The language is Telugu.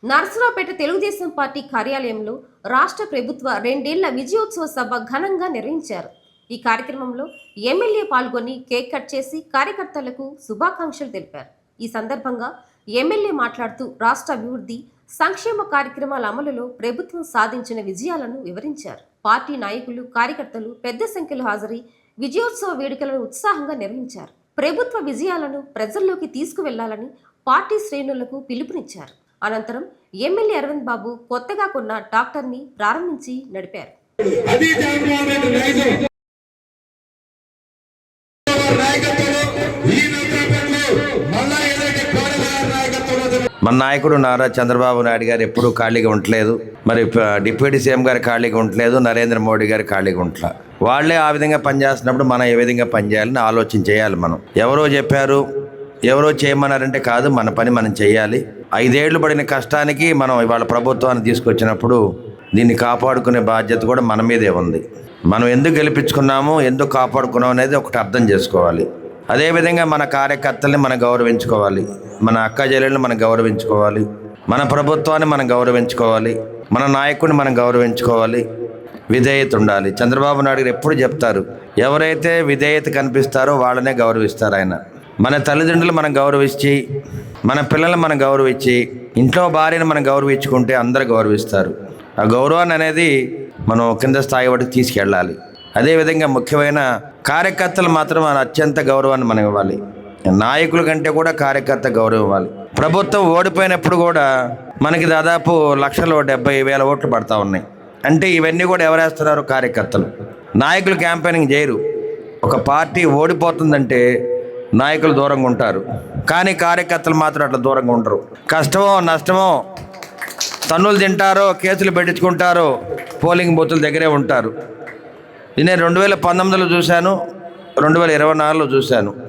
నర్సరావుపేట తెలుగుదేశం పార్టీ కార్యాలయంలో రాష్ట్ర ప్రభుత్వ 2 ఏళ్ల విజయోత్సవ సభ ఘనంగా నిర్వహించారు. ఈ కార్యక్రమంలో ఎమ్మెల్యే పాల్గొని కేక్ కట్ చేసి కార్యకర్తలకు శుభాకాంక్షలు తెలిపారు. ఈ సందర్భంగా ఎమ్మెల్యే మాట్లాడుతూ రాష్ట్ర అభివృద్ధి, సంక్షేమ కార్యక్రమాల అమలులో ప్రభుత్వం సాధించిన విజయాలను వివరించారు. పార్టీ నాయకులు, కార్యకర్తలు పెద్ద సంఖ్యలో హాజరై విజయోత్సవ వేడుకలను ఉత్సాహంగా నిర్వహించారు. ప్రభుత్వ విజయాలను ప్రజల్లోకి తీసుకువెళ్లాలని పార్టీ శ్రేణులకు పిలుపునిచ్చారు. అనంతరం ఎమ్మెల్యే అరవింద్ బాబు కొత్తగా కొన్న ట్రాక్టర్ని ప్రారంభించి నడిపారు. మన నాయకుడు నారా చంద్రబాబు నాయుడు గారు ఎప్పుడూ ఖాళీగా ఉండలేదు. మరి డిప్యూటీ సీఎం గారు ఖాళీగా ఉండలేదు, నరేంద్ర మోడీ గారు ఖాళీగా ఉండట్లా. వాళ్ళే ఆ విధంగా పనిచేస్తున్నప్పుడు మనం ఏ విధంగా పనిచేయాలని ఆలోచన చేయాలి. మనం ఎవరో చెప్పారు, ఎవరో చేయమన్నారంటే కాదు, మన పని మనం చేయాలి. 5 ఏళ్లు పడిన కష్టానికి మనం ఇవాళ ప్రభుత్వాన్ని తీసుకొచ్చినప్పుడు దీన్ని కాపాడుకునే బాధ్యత కూడా మన మీదే ఉంది. మనం ఎందుకు గెలిపించుకున్నాము, ఎందుకు కాపాడుకున్నాం అనేది ఒకటి అర్థం చేసుకోవాలి. అదేవిధంగా మన కార్యకర్తల్ని మనం గౌరవించుకోవాలి, మన అక్క చెల్లెల్ని మనం గౌరవించుకోవాలి, మన ప్రభుత్వాన్ని మనం గౌరవించుకోవాలి, మన నాయకుడిని మనం గౌరవించుకోవాలి. విధేయత ఉండాలి. చంద్రబాబు నాయుడు గారు ఎప్పుడు చెప్తారు, ఎవరైతే విధేయత కనిపిస్తారో వాళ్ళనే గౌరవిస్తారు ఆయన. మన తల్లిదండ్రులు మనం గౌరవించి, మన పిల్లల్ని మనం గౌరవించి, ఇంట్లో భార్యను మనం గౌరవించుకుంటే అందరూ గౌరవిస్తారు. ఆ గౌరవాన్ని అనేది మనం కింద స్థాయి వరకు తీసుకెళ్ళాలి. అదేవిధంగా ముఖ్యమైన కార్యకర్తలు మాత్రం అత్యంత గౌరవాన్ని మనం ఇవ్వాలి. నాయకుల కంటే కూడా కార్యకర్త గౌరవం ఇవ్వాలి. ప్రభుత్వం ఓడిపోయినప్పుడు కూడా మనకి దాదాపు 1,70,000 ఓట్లు పడతా ఉన్నాయి. అంటే ఇవన్నీ కూడా ఎవరేస్తున్నారు? కార్యకర్తలు. నాయకులు క్యాంపెయినింగ్ చేయరు. ఒక పార్టీ ఓడిపోతుందంటే నాయకులు దూరంగా ఉంటారు, కానీ కార్యకర్తలు మాత్రం అట్లా దూరంగా ఉండరు. కష్టమో నష్టమో తన్నులు తింటారో, కేసులు పెట్టించుకుంటారో, పోలింగ్ బూతుల దగ్గరే ఉంటారు. ఇది నేను 2019లో చూశాను, 2024లో చూశాను.